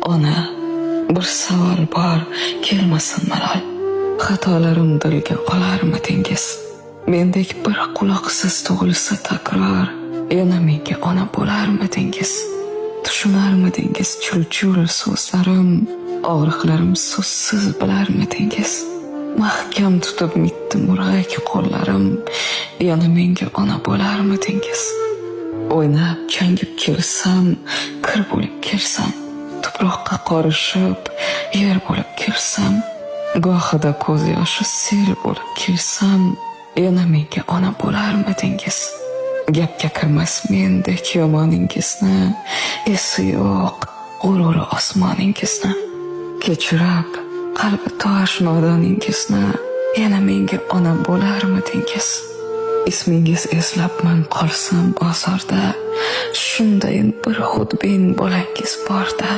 Ona, bir savol bor, kelmasin malol. Xatolarim dilga olarmidingiz? Mendek bir quloqsiz tug'ilsa takror, yana menga ona bo'larmidingiz? Tushunarmidingiz chul-chul so'zlarim, og'riqlarim so'zsiz bilarmidingiz? Mahkam tutib mitdi murg'ak qo'llarim, yana menga ona bo'larmidingiz? O'ynab changib kelsam, kir bo'lib kelsam, tuproqqa qorishib, yer bo'lib kelsam, gohida ko'z yoshi sel bo'lib kelsam, yana menga ona bo'larmidingiz? Gapga kirmas mendek yomoningizni, esi yo'q g'ururi osmoningizni, kechirib qalbi tosh nodoningizni, yana menga ona bo'larmidingiz? Ismingiz eslabman qolsam bozorda, shundayin bir xudbin bolangiz borda.